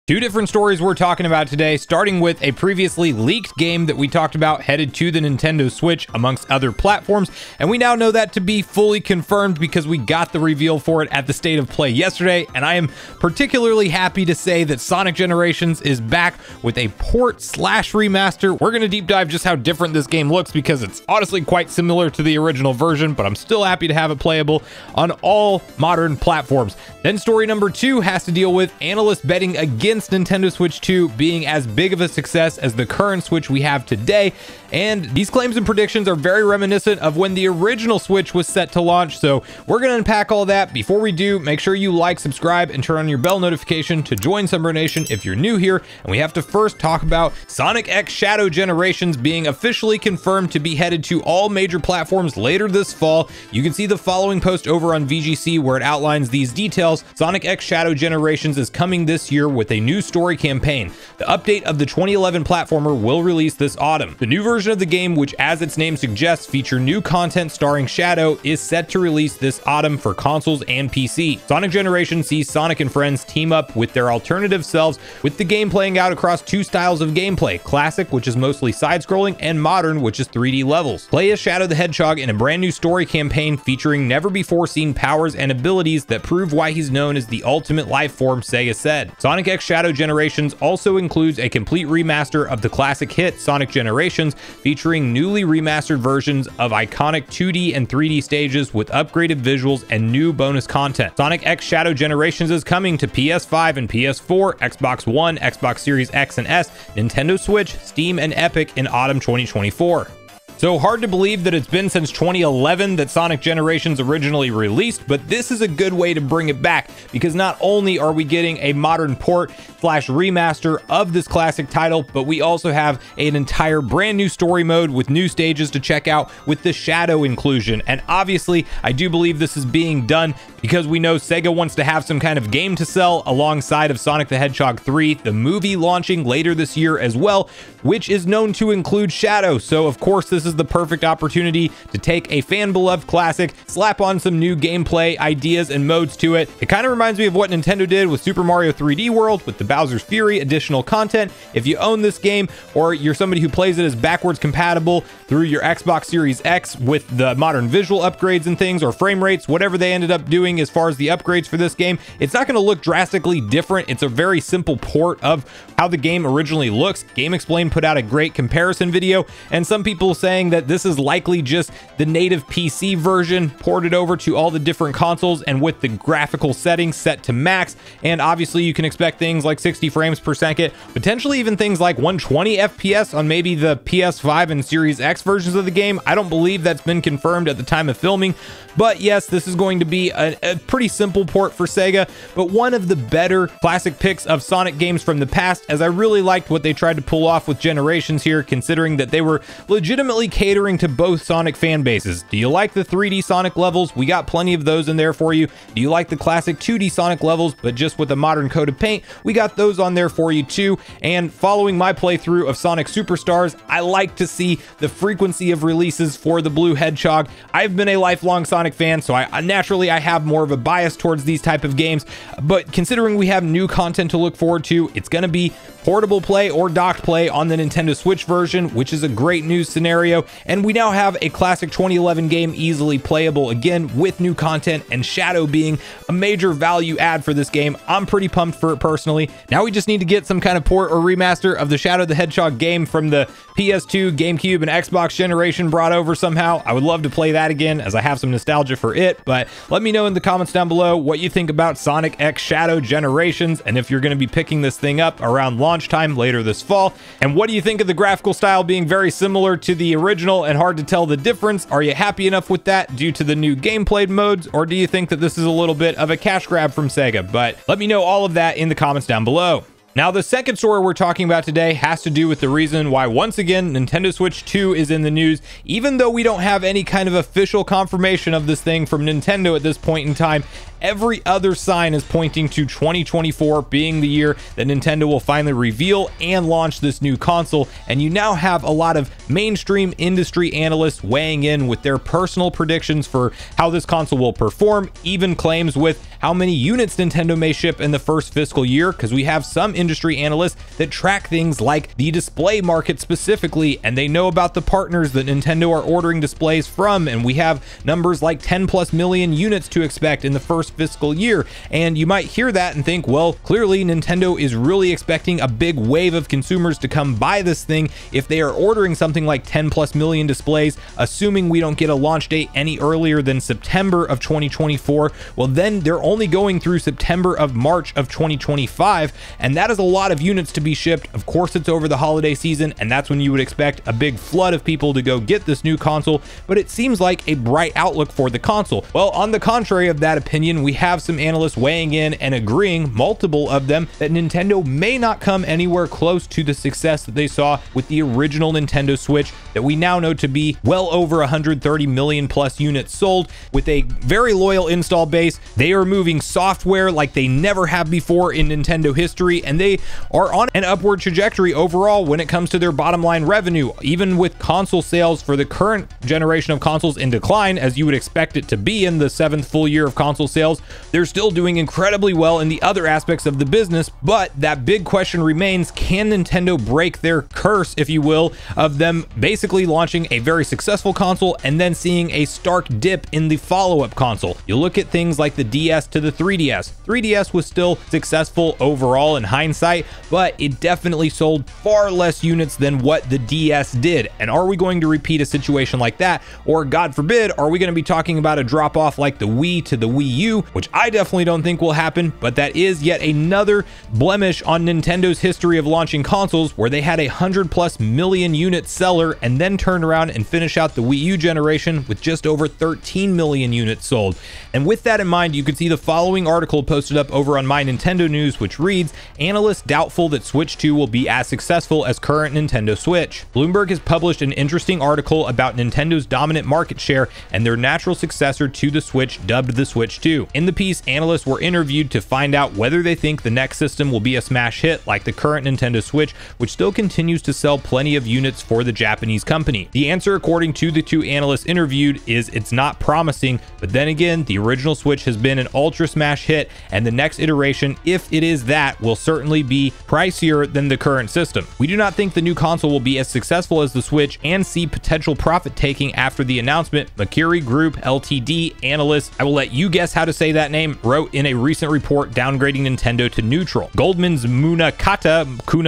Two different stories we're talking about today, starting with a previously leaked game that we talked about headed to the Nintendo Switch amongst other platforms, and we now know that to be fully confirmed because we got the reveal for it at the State of Play yesterday, and I am particularly happy to say that Sonic Generations is back with a port slash remaster. We're going to deep dive just how different this game looks because it's honestly quite similar to the original version, but I'm still happy to have it playable on all modern platforms. Then story number two has to deal with analysts betting against Nintendo Switch 2 being as big of a success as the current Switch we have today, and these claims and predictions are very reminiscent of when the original Switch was set to launch, so we're going to unpack all that. Before we do, make sure you like, subscribe, and turn on your bell notification to join Sunbro Nation if you're new here, and we have to first talk about Sonic X Shadow Generations being officially confirmed to be headed to all major platforms later this fall. You can see the following post over on VGC where it outlines these details. Sonic X Shadow Generations is coming this year with a new story campaign. The update of the 2011 platformer will release this autumn. The new version of the game, which as its name suggests feature new content starring Shadow, is set to release this autumn for consoles and PC. Sonic Generations sees Sonic and friends team up with their alternative selves, with the game playing out across two styles of gameplay: classic, which is mostly side-scrolling, and modern, which is 3D levels. Play as Shadow the Hedgehog in a brand new story campaign featuring never-before-seen powers and abilities that prove why he's known as the ultimate life form, Sega said. Sonic X Shadow Generations also includes a complete remaster of the classic hit Sonic Generations, featuring newly remastered versions of iconic 2D and 3D stages with upgraded visuals and new bonus content. Sonic X Shadow Generations is coming to PS5 and PS4, Xbox One, Xbox Series X and S, Nintendo Switch, Steam, and Epic in autumn 2024. So hard to believe that it's been since 2011 that Sonic Generations originally released, but this is a good way to bring it back because not only are we getting a modern port slash remaster of this classic title, but we also have an entire brand new story mode with new stages to check out with the Shadow inclusion. And obviously, I do believe this is being done because we know Sega wants to have some kind of game to sell alongside of Sonic the Hedgehog 3, the movie launching later this year as well, which is known to include Shadow. So of course, this is the perfect opportunity to take a fan-beloved classic, slap on some new gameplay ideas and modes to it. It kind of reminds me of what Nintendo did with Super Mario 3D World with the Bowser's Fury additional content. If you own this game, or you're somebody who plays it as backwards compatible through your Xbox Series X with the modern visual upgrades and things, or frame rates, whatever they ended up doing as far as the upgrades for this game, it's not going to look drastically different. It's a very simple port of how the game originally looks. Game Explain put out a great comparison video, and some people saying that this is likely just the native PC version ported over to all the different consoles and with the graphical settings set to max. And obviously you can expect things like 60 frames per second, potentially even things like 120 FPS on maybe the PS5 and Series X versions of the game. I don't believe that's been confirmed at the time of filming, but yes, this is going to be a pretty simple port for Sega, but one of the better classic picks of Sonic games from the past, as I really liked what they tried to pull off with Generations here, considering that they were legitimately catering to both Sonic fan bases. Do you like the 3D Sonic levels? We got plenty of those in there for you. Do you like the classic 2D Sonic levels, but just with a modern coat of paint? We got those on there for you too. And following my playthrough of Sonic Superstars, I like to see the frequency of releases for the Blue Hedgehog. I've been a lifelong Sonic fan, so I naturally have more of a bias towards these type of games, but considering we have new content to look forward to, it's going to be portable play or docked play on the Nintendo Switch version, which is a great news scenario. And we now have a classic 2011 game easily playable again with new content, and Shadow being a major value add for this game. I'm pretty pumped for it personally. Now we just need to get some kind of port or remaster of the Shadow the Hedgehog game from the PS2, GameCube, and Xbox generation brought over somehow. I would love to play that again as I have some nostalgia for it, but let me know in the comments down below what you think about Sonic X Shadow Generations, and if you're going to be picking this thing up around launch time later this fall. And what do you think of the graphical style being very similar to the original and hard to tell the difference? Are you happy enough with that due to the new gameplay modes, or do you think that this is a little bit of a cash grab from Sega? But let me know all of that in the comments down below. Now, the second story we're talking about today has to do with the reason why, once again, Nintendo Switch 2 is in the news, even though we don't have any kind of official confirmation of this thing from Nintendo at this point in time. every other sign is pointing to 2024 being the year that Nintendo will finally reveal and launch this new console. And you now have a lot of mainstream industry analysts weighing in with their personal predictions for how this console will perform, even claims with how many units Nintendo may ship in the first fiscal year, because we have some industry analysts that track things like the display market specifically, and they know about the partners that Nintendo are ordering displays from, and we have numbers like 10+ million units to expect in the first fiscal year. And you might hear that and think, well, clearly Nintendo is really expecting a big wave of consumers to come buy this thing if they are ordering something like 10+ million displays, assuming we don't get a launch date any earlier than September of 2024. Well, then they're only going through September of March of 2025, and that is a lot of units to be shipped. Of course, it's over the holiday season, and that's when you would expect a big flood of people to go get this new console, but it seems like a bright outlook for the console. Well, on the contrary of that opinion, we have some analysts weighing in and agreeing, multiple of them, that Nintendo may not come anywhere close to the success that they saw with the original Nintendo Switch that we now know to be well over 130 million plus units sold with a very loyal install base. They are moving software like they never have before in Nintendo history, and they are on an upward trajectory overall when it comes to their bottom line revenue, even with console sales for the current generation of consoles in decline, as you would expect it to be in the 7th full year of console sales. They're still doing incredibly well in the other aspects of the business, but that big question remains: can Nintendo break their curse, if you will, of them basically launching a very successful console and then seeing a stark dip in the follow-up console? You look at things like the DS to the 3DS. 3DS was still successful overall in hindsight, but it definitely sold far less units than what the DS did. And are we going to repeat a situation like that? Or God forbid, are we going to be talking about a drop off like the Wii to the Wii U, which I definitely don't think will happen, but that is yet another blemish on Nintendo's history of launching consoles, where they had a 100+ million unit seller and then turn around and finish out the Wii U generation with just over 13 million units sold. And with that in mind, you can see the following article posted up over on My Nintendo News, which reads: analysts doubtful that Switch 2 will be as successful as current Nintendo Switch. Bloomberg has published an interesting article about Nintendo's dominant market share and their natural successor to the Switch, dubbed the Switch 2. In the piece, analysts were interviewed to find out whether they think the next system will be a smash hit like the current Nintendo Switch, which still continues to sell plenty of units for the Japanese company. The answer, according to the two analysts interviewed, is it's not promising, but then again, the original Switch has been an ultra smash hit, and the next iteration, if it is that, will certainly be pricier than the current system. We do not think the new console will be as successful as the Switch and see potential profit taking after the announcement, Macquarie Group Ltd analyst, I will let you guess how to say that name, wrote in a recent report downgrading Nintendo to neutral. Goldman's Kuna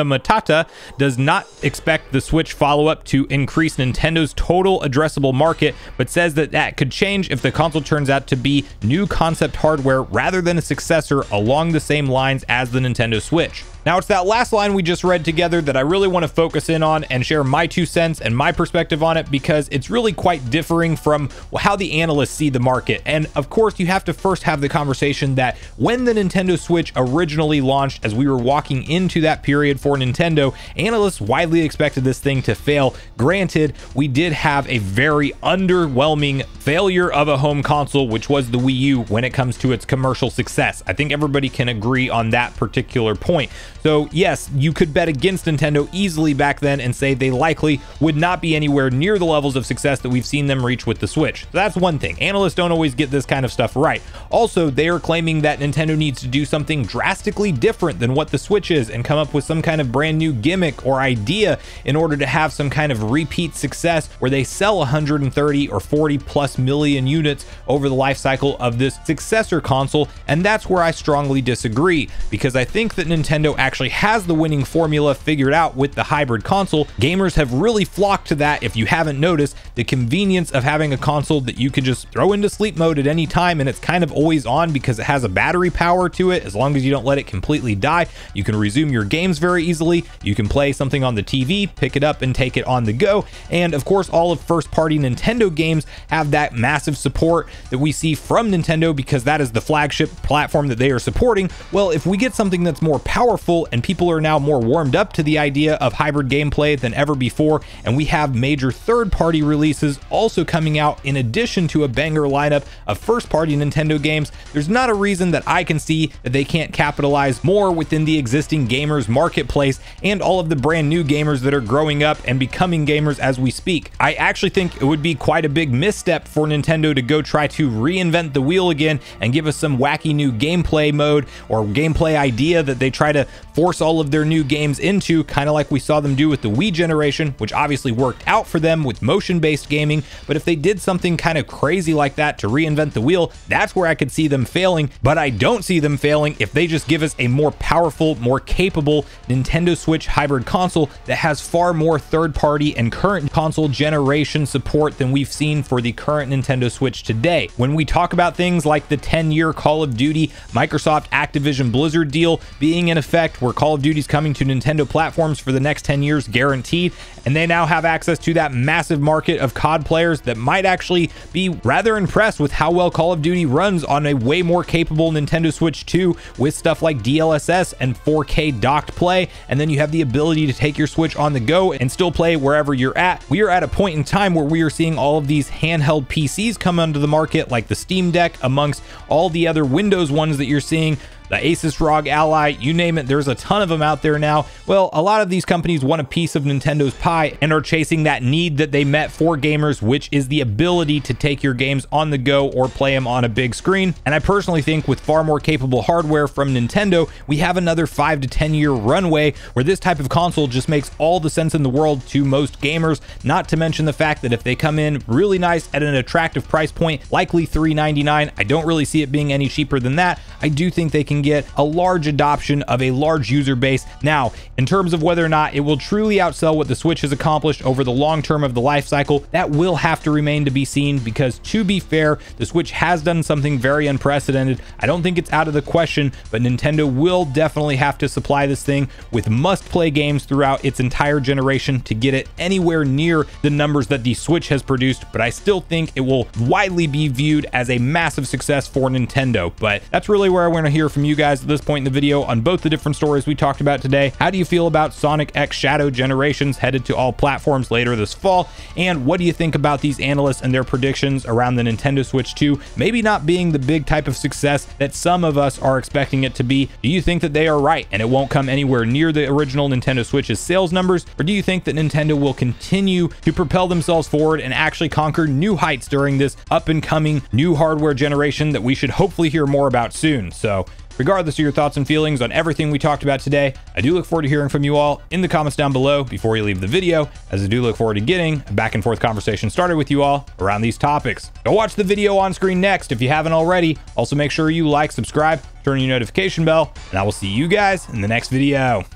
Matata does not expect the Switch follow-up to increase Nintendo's total addressable market, but says that that could change if the console turns out to be new concept hardware rather than a successor along the same lines as the Nintendo Switch. Now, it's that last line we just read together that I really want to focus in on and share my 2 cents and my perspective on it, because it's really quite differing from how the analysts see the market. And of course, you have to first have the conversation that when the Nintendo Switch originally launched, as we were walking into that period for Nintendo, analysts widely expected this thing to fail. Granted, we did have a very underwhelming failure of a home console, which was the Wii U, when it comes to its commercial success. I think everybody can agree on that particular point. So yes, you could bet against Nintendo easily back then and say they likely would not be anywhere near the levels of success that we've seen them reach with the Switch. So that's one thing. Analysts don't always get this kind of stuff right. Also, they are claiming that Nintendo needs to do something drastically different than what the Switch is and come up with some kind of brand new gimmick or idea in order to have some kind of repeat success where they sell 130 or 40+ million units over the life cycle of this successor console. And that's where I strongly disagree, because I think that Nintendo actually has the winning formula figured out with the hybrid console. Gamers have really flocked to that. If you haven't noticed, the convenience of having a console that you can just throw into sleep mode at any time, and it's kind of always on because it has a battery power to it. As long as you don't let it completely die, you can resume your games very easily. You can play something on the TV, pick it up and take it on the go. And of course, all of first-party Nintendo games have that massive support that we see from Nintendo, because that is the flagship platform that they are supporting. Well, if we get something that's more powerful console, and people are now more warmed up to the idea of hybrid gameplay than ever before, and we have major third-party releases also coming out in addition to a banger lineup of first-party Nintendo games. There's not a reason that I can see that they can't capitalize more within the existing gamers marketplace and all of the brand new gamers that are growing up and becoming gamers as we speak. I actually think it would be quite a big misstep for Nintendo to go try to reinvent the wheel again and give us some wacky new gameplay mode or gameplay idea that they try to force all of their new games into, kind of like we saw them do with the Wii generation, which obviously worked out for them with motion-based gaming. But if they did something kind of crazy like that to reinvent the wheel, that's where I could see them failing. But I don't see them failing if they just give us a more powerful, more capable Nintendo Switch hybrid console that has far more third-party and current console generation support than we've seen for the current Nintendo Switch today. When we talk about things like the 10-year Call of Duty Microsoft Activision Blizzard deal being in effect, where Call of Duty's coming to Nintendo platforms for the next 10 years guaranteed, and they now have access to that massive market of COD players that might actually be rather impressed with how well Call of Duty runs on a way more capable Nintendo Switch 2 with stuff like DLSS and 4K docked play, and then you have the ability to take your Switch on the go and still play wherever you're at. We are at a point in time where we are seeing all of these handheld PCs come onto the market, like the Steam Deck, amongst all the other Windows ones that you're seeing. The Asus ROG Ally, you name it, there's a ton of them out there now. Well, a lot of these companies want a piece of Nintendo's pie and are chasing that need that they met for gamers, which is the ability to take your games on the go or play them on a big screen. And I personally think with far more capable hardware from Nintendo, we have another 5 to 10 year runway where this type of console just makes all the sense in the world to most gamers, not to mention the fact that if they come in really nice at an attractive price point, likely $399, I don't really see it being any cheaper than that. I do think they can get a large adoption of a large user base. Now, in terms of whether or not it will truly outsell what the Switch has accomplished over the long term of the life cycle, that will have to remain to be seen, because to be fair, the Switch has done something very unprecedented. I don't think it's out of the question, but Nintendo will definitely have to supply this thing with must-play games throughout its entire generation to get it anywhere near the numbers that the Switch has produced. But I still think it will widely be viewed as a massive success for Nintendo. But that's really where I want to hear from you guys at this point in the video on both the different stories we talked about today. How do you feel about Sonic X Shadow Generations headed to all platforms later this fall? And what do you think about these analysts and their predictions around the Nintendo Switch 2 maybe not being the big type of success that some of us are expecting it to be? Do you think that they are right and it won't come anywhere near the original Nintendo Switch's sales numbers? Or do you think that Nintendo will continue to propel themselves forward and actually conquer new heights during this up and coming new hardware generation that we should hopefully hear more about soon? So regardless of your thoughts and feelings on everything we talked about today, I do look forward to hearing from you all in the comments down below before you leave the video, as I do look forward to getting a back and forth conversation started with you all around these topics. Go watch the video on screen next if you haven't already. Also make sure you like, subscribe, turn on your notification bell, and I will see you guys in the next video.